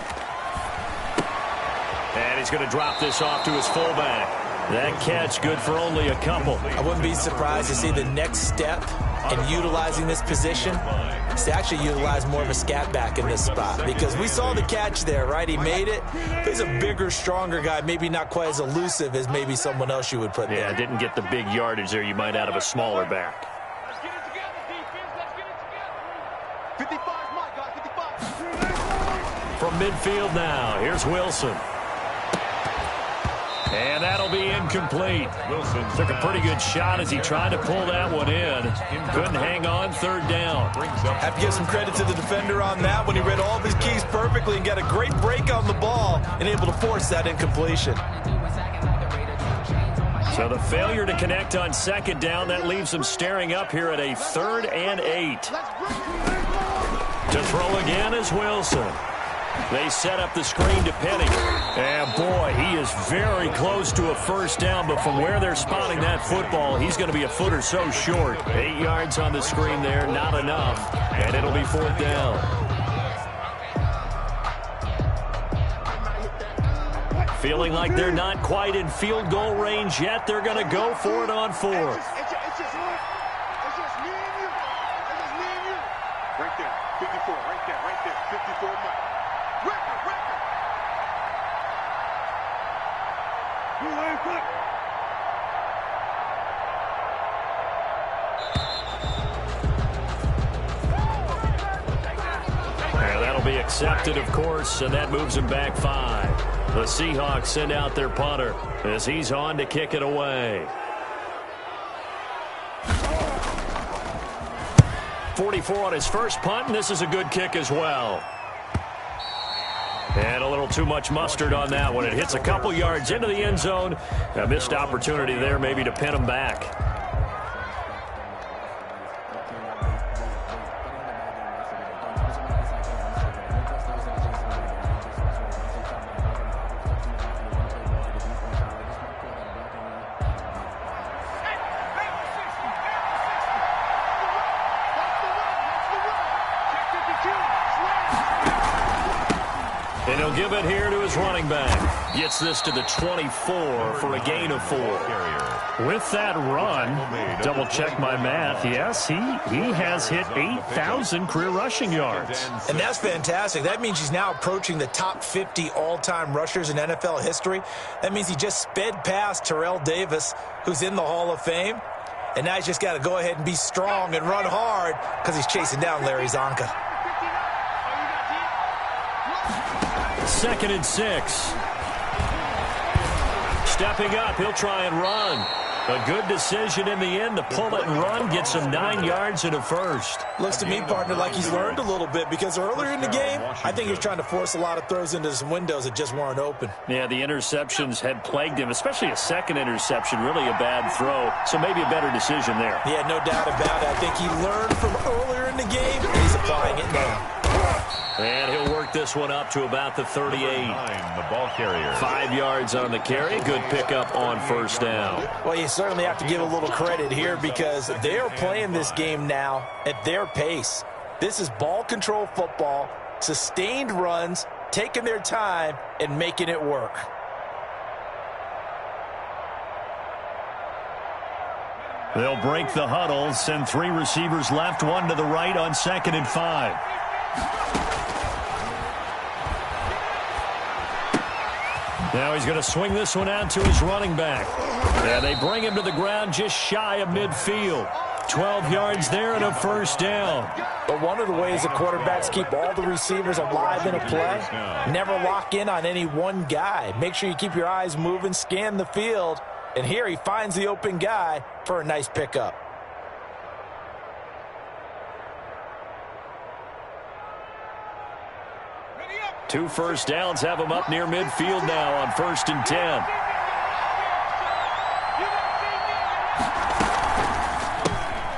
And he's going to drop this off to his fullback. That catch good for only a couple. I wouldn't be surprised to see the next step in utilizing this position is to actually utilize more of a scat back in this spot, because we saw the catch there, right? He made it. He's a bigger, stronger guy, maybe not quite as elusive as maybe someone else you would put there. Yeah, didn't get the big yardage there you might out of a smaller back. Let's get it together, defense. Let's get it together. 55's Mike, guys. 55. From midfield now, here's Wilson. And that'll be incomplete. Wilson took a pretty good shot as he tried to pull that one in. Couldn't hang on, 3rd down. Have to give some credit to the defender on that when he read all of his keys perfectly and got a great break on the ball and able to force that incompletion. So the failure to connect on 2nd down, that leaves them staring up here at a 3rd and 8. To throw again is Wilson. They set up the screen to Penny. And, boy, he is very close to a 1st down, but from where they're spotting that football, he's going to be a foot or so short. 8 yards on the screen there, not enough, and it'll be 4th down. Feeling like they're not quite in field goal range yet, they're going to go for it on 4th. It's just me and you. It's just me and you. Right there. 54. Right there. 54 Mike. Record. And that'll be accepted, of course, and that moves them back 5. The Seahawks send out their punter as he's on to kick it away. 44 on his first punt, and this is a good kick as well. And a little too much mustard on that one. It hits a couple yards into the end zone. A missed opportunity there maybe to pin him back. And he'll give it here to his running back. Gets this to the 24 for a gain of 4. With that run, double check my math, yes, he has hit 8,000 career rushing yards. And that's fantastic. That means he's now approaching the top 50 all-time rushers in NFL history. That means he just sped past Terrell Davis, who's in the Hall of Fame. And now he's just got to go ahead and be strong and run hard because he's chasing down Larry Zonka. 2nd and 6. Stepping up, he'll try and run. A good decision in the end to pull it and run, gets him 9 yards and a first. Looks to me, partner, like he's learned a little bit because earlier in the game, I think he was trying to force a lot of throws into some windows that just weren't open. Yeah, the interceptions had plagued him, especially a second interception, really a bad throw. So maybe a better decision there. Yeah, no doubt about it. I think he learned from earlier in the game, and he's applying it now. And he'll work this one up to about the 38. The ball carrier. 5 yards on the carry. Good pickup on first down. Well, you certainly have to give a little credit here because they're playing this game now at their pace. This is ball control football, sustained runs, taking their time, and making it work. They'll break the huddle, send 3 receivers left, 1 to the right on 2nd and 5. Now he's going to swing this one out to his running back. And they bring him to the ground just shy of midfield. 12 yards there and a first down. But one of the ways the quarterbacks keep all the receivers alive in a play, never lock in on any one guy. Make sure you keep your eyes moving, scan the field. And here he finds the open guy for a nice pickup. Two first downs have him up near midfield now on 1st and 10.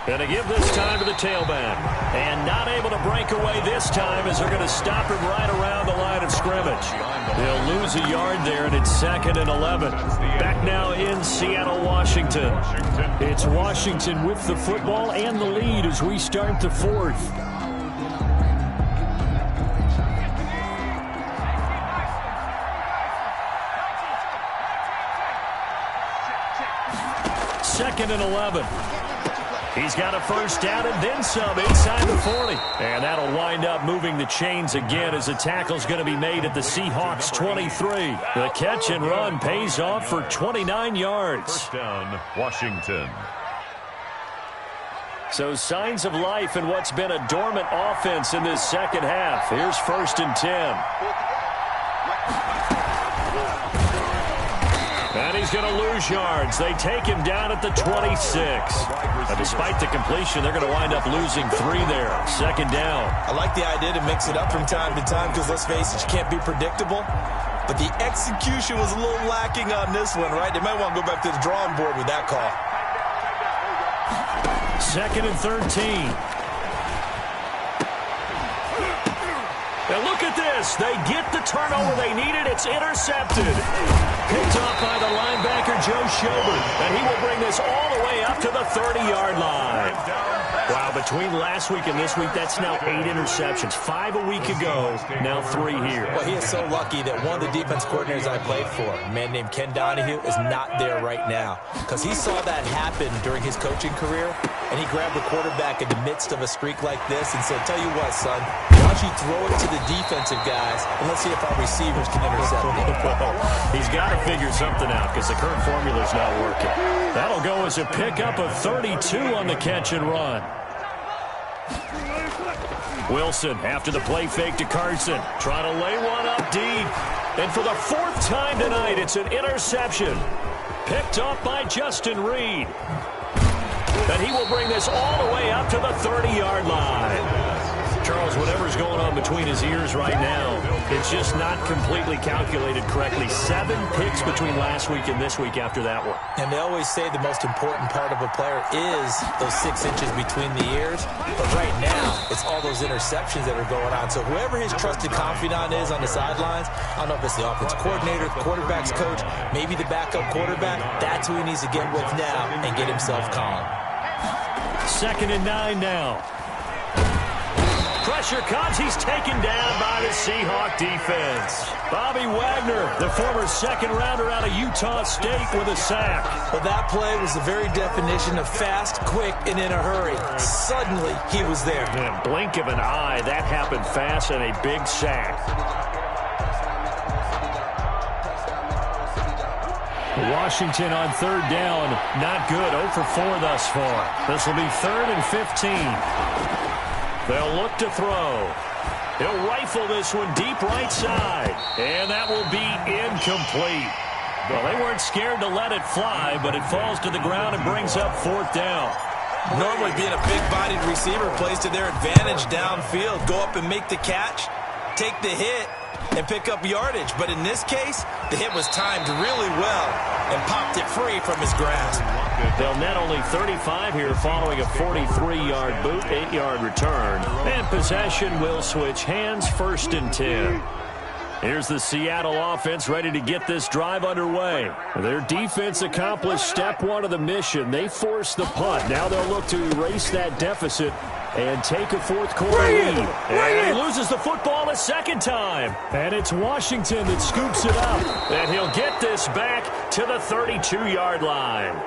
Going to give this time to the tailback. And not able to break away this time as they're going to stop him right around the line of scrimmage. They'll lose a yard there, and it's 2nd and 11. Back now in Seattle, Washington. It's Washington with the football and the lead as we start the 4th. Second and 11. He's got a first down and then some inside the 40. And that'll wind up moving the chains again as the tackle's going to be made at the Seahawks 23. The catch and run pays off for 29 yards. First down, Washington. So signs of life in what's been a dormant offense in this second half. Here's 1st and 10. And he's going to lose yards. They take him down at the 26. But despite the completion, they're going to wind up losing 3 there. 2nd down. I like the idea to mix it up from time to time because, let's face it, you can't be predictable. But the execution was a little lacking on this one, right? They might want to go back to the drawing board with that call. 2nd and 13. And look at this. They get the turnover they needed. It's intercepted. Picked off by the linebacker, Joe Schobert. And he will bring this all the way up to the 30-yard line. Wow, between last week and this week, that's now 8 interceptions. 5 a week ago, now 3 here. Well, he is so lucky that one of the defense coordinators I played for, a man named Ken Donahue, is not there right now. Because he saw that happen during his coaching career, and he grabbed the quarterback in the midst of a streak like this and said, tell you what, son, why don't you throw it to the defensive guys, and let's see if our receivers can intercept it. He's got to figure something out because the current formula's not working. That'll go as a pickup of 32 on the catch and run. Wilson, after the play fake to Carson, trying to lay one up deep. And for the 4th time tonight, it's an interception. Picked up by Justin Reed. And he will bring this all the way up to the 30-yard line. Charles, whatever's going on between his ears right now, it's just not completely calculated correctly. 7 picks between last week and this week after that one. And they always say the most important part of a player is those 6 inches between the ears. But right now, it's all those interceptions that are going on. So whoever his trusted confidant is on the sidelines, I don't know if it's the offensive coordinator, the quarterback's coach, maybe the backup quarterback, that's who he needs to get with now and get himself calm. 2nd and 9 now. pressure comes. He's taken down by the Seahawk defense. Bobby Wagner, the former second-rounder out of Utah State, with a sack. Well, that play was the very definition of fast, quick, and in a hurry. Suddenly, he was there. In a blink of an eye, that happened fast, and a big sack. Washington on third down. Not good. 0 for 4 thus far. This will be 3rd and 15. They'll look to throw. He'll rifle this one deep right side. And that will be incomplete. Well, they weren't scared to let it fly, but it falls to the ground and brings up 4th down. Normally being a big-bodied receiver plays to their advantage downfield. Go up and make the catch, take the hit, and pick up yardage. But in this case, the hit was timed really well and popped it free from his grasp. They'll net only 35 here following a 43-yard boot, 8-yard return. And possession will switch hands, 1st and 10. Here's the Seattle offense ready to get this drive underway. Their defense accomplished step 1 of the mission. They forced the punt. Now they'll look to erase that deficit and take a 4th quarter lead. And he loses the football a 2nd time. And it's Washington that scoops it up. And he'll get this back to the 32-yard line.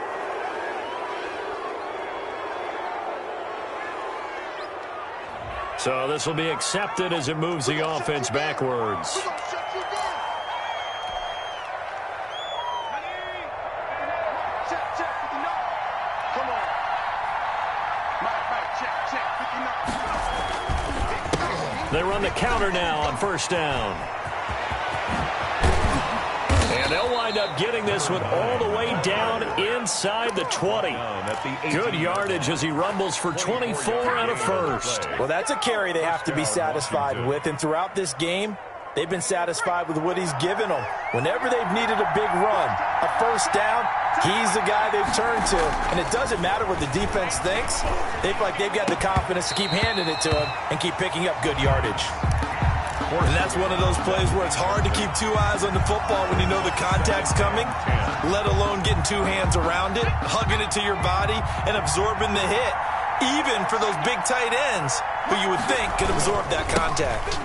So this will be accepted as it moves the offense backwards. They run the counter now on 1st down. And they'll wind up getting this one all the way down inside the 20. Good yardage as he rumbles for 24 and a 1st. Well, that's a carry they have to be satisfied with. And throughout this game, they've been satisfied with what he's given them. Whenever they've needed a big run, a 1st down, he's the guy they've turned to. And it doesn't matter what the defense thinks. They feel like they've got the confidence to keep handing it to him and keep picking up good yardage. And that's one of those plays where it's hard to keep 2 eyes on the football when you know the contact's coming, let alone getting 2 hands around it, hugging it to your body, and absorbing the hit, even for those big tight ends who you would think could absorb that contact.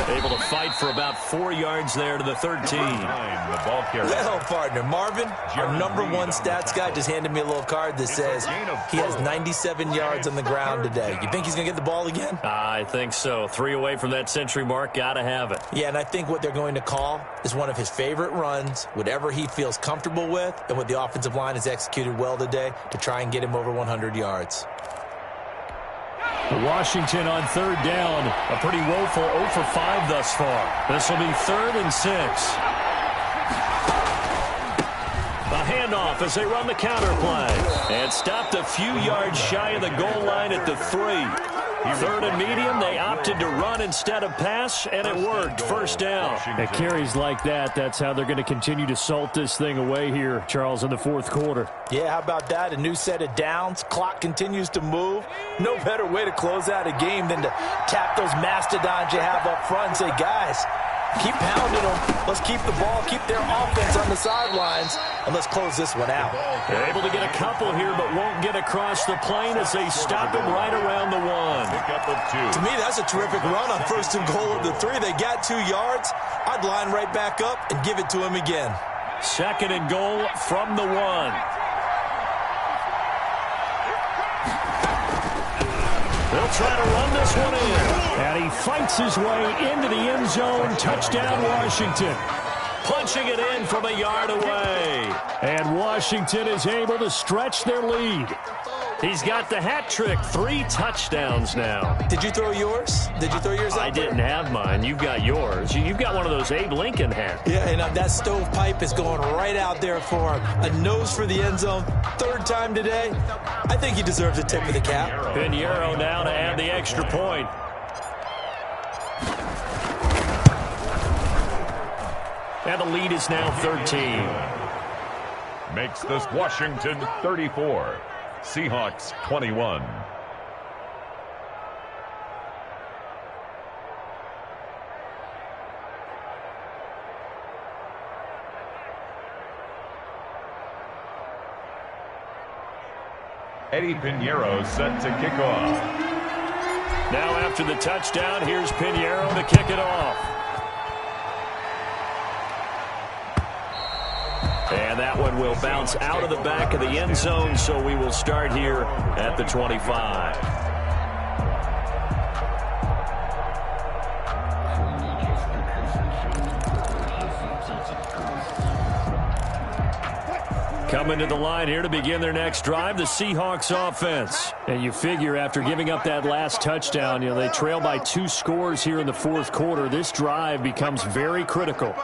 Able to fight for about 4 yards there to the 13. Well, partner, Marvin, our #1 stats guy, just handed me a little card that says he has 97 yards on the ground today. You think he's going to get the ball again? I think so. 3 away from that century mark. Got to have it. Yeah, and I think what they're going to call is one of his favorite runs, whatever he feels comfortable with, and what the offensive line has executed well today to try and get him over 100 yards. Washington on 3rd down. A pretty woeful 0 for 5 thus far. This will be 3rd and 6. A handoff as they run the counter play. And stopped a few yards shy of the goal line at the 3. 3rd and medium, they opted to run instead of pass, and it worked. 1st down. At carries like that, that's how they're going to continue to salt this thing away here, Charles, in the 4th quarter. Yeah, how about that? A new set of downs. Clock continues to move. No better way to close out a game than to tap those mastodons you have up front and say, guys, keep pounding them. Let's keep the ball, keep their offense on the sidelines, and let's close this one out. They're able to get a couple here, but won't get across the plane as they stop him right around the 1. To me, that's a terrific run on 1st and goal of the 3. They got 2 yards. I'd line right back up and give it to him again. 2nd and goal from the 1. They'll try to run this one in. And he fights his way into the end zone. Touchdown, Washington. Punching it in from a yard away. And Washington is able to stretch their lead. He's got the hat trick. 3 touchdowns now. Did you throw yours? Did you throw yours out I didn't have mine. You've got yours. You've got one of those Abe Lincoln hats. Yeah, and that stovepipe is going right out there for him. A nose for the end zone. 3rd time today. I think he deserves a tip of the cap. Pinheiro now to add the extra point. And the lead is now 13. Makes this Washington 34. Seahawks 21. Eddie Pinheiro set to kick off. Now after the touchdown, here's Pinheiro to kick it off. And that one will bounce out of the back of the end zone, so we will start here at the 25. Coming to the line here to begin their next drive, the Seahawks offense. And you figure after giving up that last touchdown, they trail by 2 scores here in the fourth quarter. This drive becomes very critical.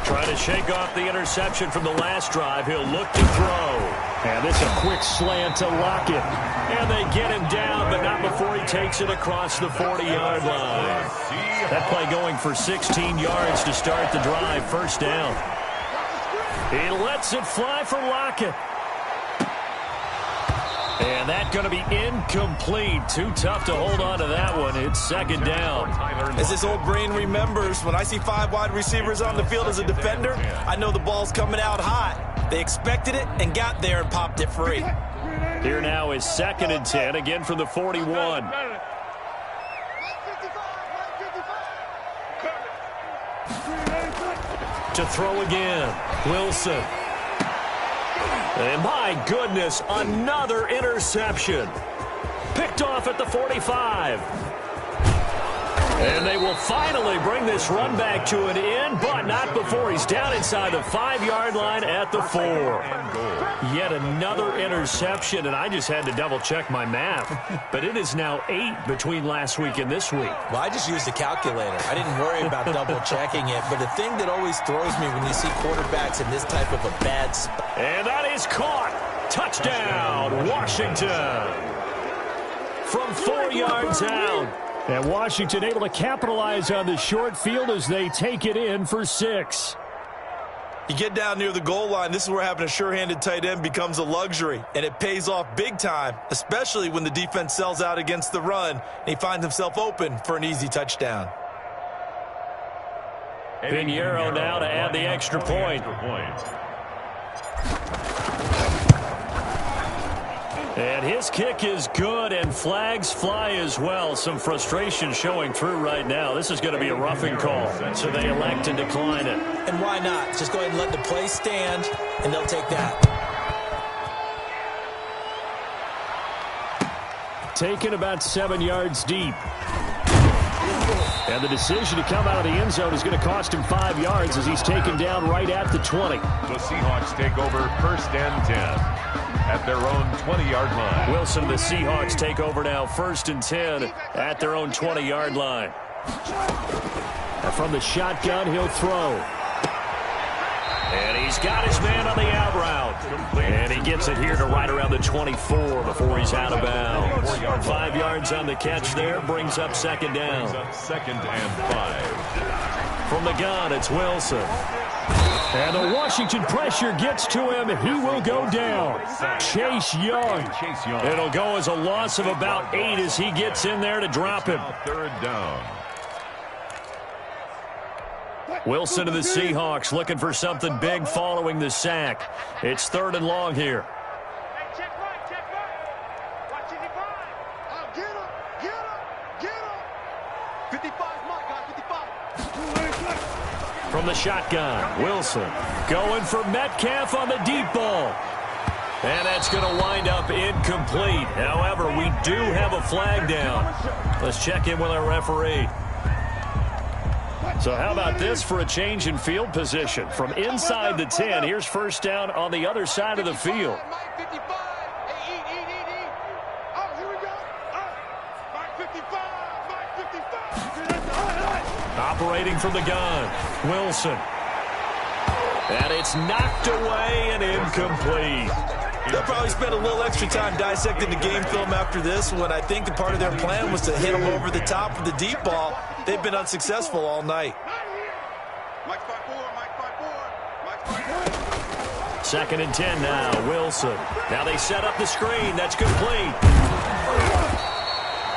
Trying to shake off the interception from the last drive. He'll look to throw. And this a quick slant to Lockett. And they get him down, but not before he takes it across the 40-yard line. That play going for 16 yards to start the drive. First down. He lets it fly for Lockett. And that's going to be incomplete. Too tough to hold on to that one. It's second down. As this old brain remembers, when I see 5 wide receivers on the field as a defender, I know the ball's coming out hot. They expected it and got there and popped it free. Here now is 2nd and 10, again from the 41. To throw again, Wilson. And my goodness, another interception. Picked off at the 45. And they will finally bring this run back to an end, but not before he's down inside the 5-yard line at the 4. Yet another interception, and I just had to double-check my math. But it is now 8 between last week and this week. Well, I just used a calculator. I didn't worry about double-checking it. But the thing that always throws me when you see quarterbacks in this type of a bad spot. And that is caught. Touchdown, Washington. From 4 yards out. And Washington able to capitalize on the short field as they take it in for 6. You get down near the goal line, this is where having a sure-handed tight end becomes a luxury, and it pays off big time, especially when the defense sells out against the run, and he finds himself open for an easy touchdown. Pinheiro now to add the extra point. And his kick is good, and flags fly as well. Some frustration showing through right now. This is going to be a roughing call, so they elect to decline it. And why not? Just go ahead and let the play stand, and they'll take that. Taken about 7 yards deep. And the decision to come out of the end zone is going to cost him 5 yards as he's taken down right at the 20. The Seahawks take over 1st and 10 at their own 20-yard line. Wilson and the Seahawks take over now 1st and 10 at their own 20-yard line. And from the shotgun, he'll throw. And he's got his man on the out route. And he gets it here to right around the 24 before he's out of bounds. 5 yards on the catch there, brings up 2nd down. 2nd and 5. From the gun, it's Wilson. And the Washington pressure gets to him. He will go down. Chase Young. It'll go as a loss of about 8 as he gets in there to drop him. 3rd down. Wilson to the Seahawks looking for something big following the sack. It's 3rd and long here. Check right. Watch it, oh, get him. 55, Mike, guys, 55. From the shotgun, Wilson going for Metcalf on the deep ball. And that's going to wind up incomplete. However, we do have a flag down. Let's check in with our referee. So how about this for a change in field position? From inside the 10, here's 1st down on the other side of the field. Mike 55. Hey, oh, here we go. Mike 55. Operating from the gun, Wilson. And it's knocked away and incomplete. They'll probably spend a little extra time dissecting the game film after this one. I think the part of their plan was to hit them over the top with the deep ball. They've been unsuccessful all night. Mike 5-4. 2nd and 10 now, Wilson. Now they set up the screen. That's complete.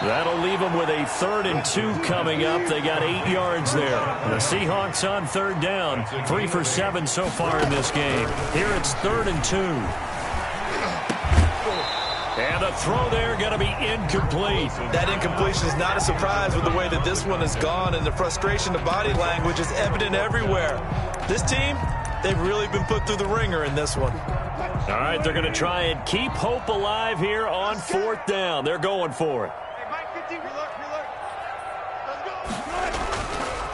That'll leave them with a 3rd and 2 coming up. They got 8 yards there. The Seahawks on 3rd down. 3 for 7 so far in this game. Here it's 3rd and 2. And the throw there going to be incomplete. That incompletion is not a surprise with the way that this one has gone, and the frustration, the body language is evident everywhere. This team, they've really been put through the ringer in this one. All right, they're going to try and keep hope alive here on 4th down. They're going for it.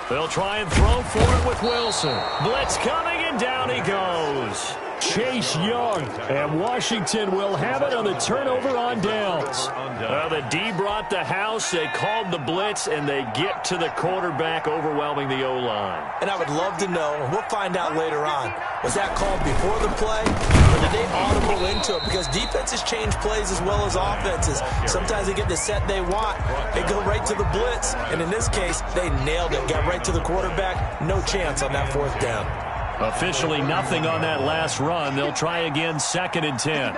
They'll try and throw for it with Wilson. Blitz coming, and down he goes. Chase Young, and Washington will have it on the turnover on downs. The D brought the house. They called the blitz, and they get to the quarterback, overwhelming the O-line. And I would love to know, and we'll find out later on, was that called before the play, or did they audible into it? Because defenses change plays as well as offenses. Sometimes they get the set they want. They go right to the blitz, and in this case, they nailed it. Got right to the quarterback. No chance on that 4th down. Officially nothing on that last run. They'll try again, 2nd and 10.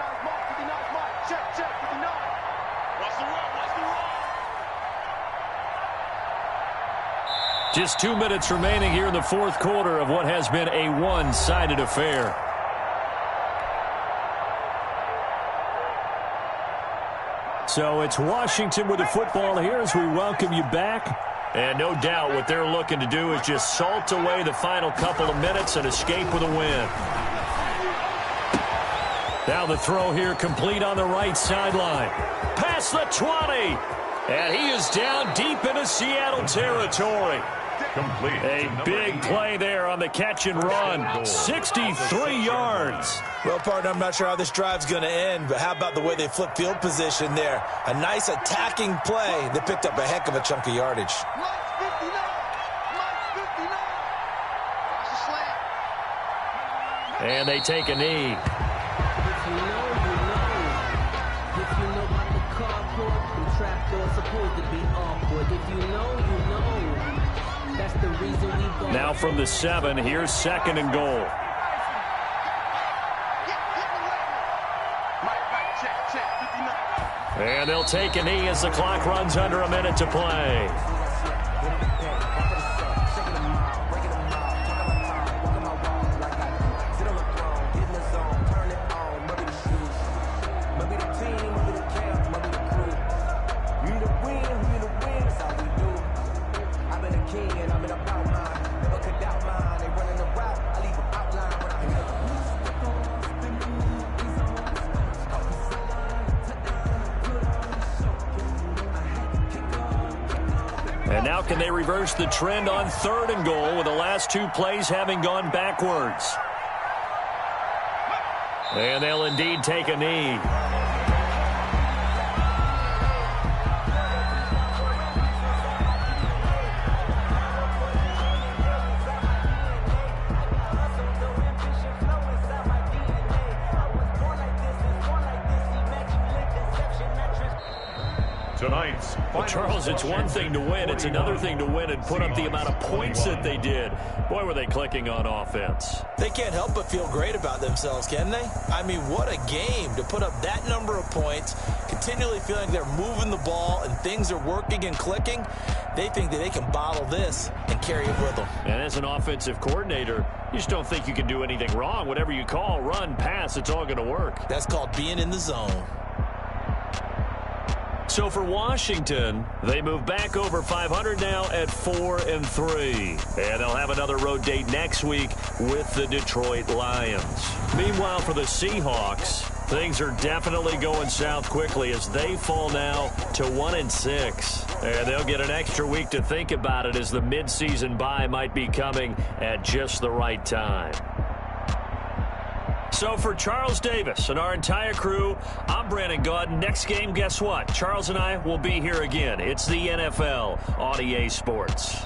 Just 2 minutes remaining here in the 4th quarter of what has been a one-sided affair. So it's Washington with the football here as we welcome you back. And no doubt what they're looking to do is just salt away the final couple of minutes and escape with a win. Now the throw here complete on the right sideline. Past the 20. And he is down deep into Seattle territory. Complete. A big play there on the catch and run. 63 yards. Well, partner, I'm not sure how this drive's going to end, but how about the way they flip field position there? A nice attacking play. They picked up a heck of a chunk of yardage. And they take a knee. Now from the 7, here's 2nd and goal. And they'll take a knee as the clock runs under a minute to play. And now can they reverse the trend on 3rd and goal with the last 2 plays having gone backwards? And they'll indeed take a knee. Tonight's Well, Charles, it's one thing to win. It's another thing to win and put up the amount of points that they did. Boy, were they clicking on offense. They can't help but feel great about themselves, can they? I mean, what a game to put up that number of points, continually feeling they're moving the ball and things are working and clicking. They think that they can bottle this and carry it with them. And as an offensive coordinator, you just don't think you can do anything wrong. Whatever you call, run, pass, it's all going to work. That's called being in the zone. So for Washington, they move back over 500 now at 4-3. And they'll have another road date next week with the Detroit Lions. Meanwhile, for the Seahawks, things are definitely going south quickly as they fall now to 1-6. And they'll get an extra week to think about it as the midseason bye might be coming at just the right time. So for Charles Davis and our entire crew, I'm Brandon Gaudin. Next game, guess what? Charles and I will be here again. It's the NFL on EA Sports.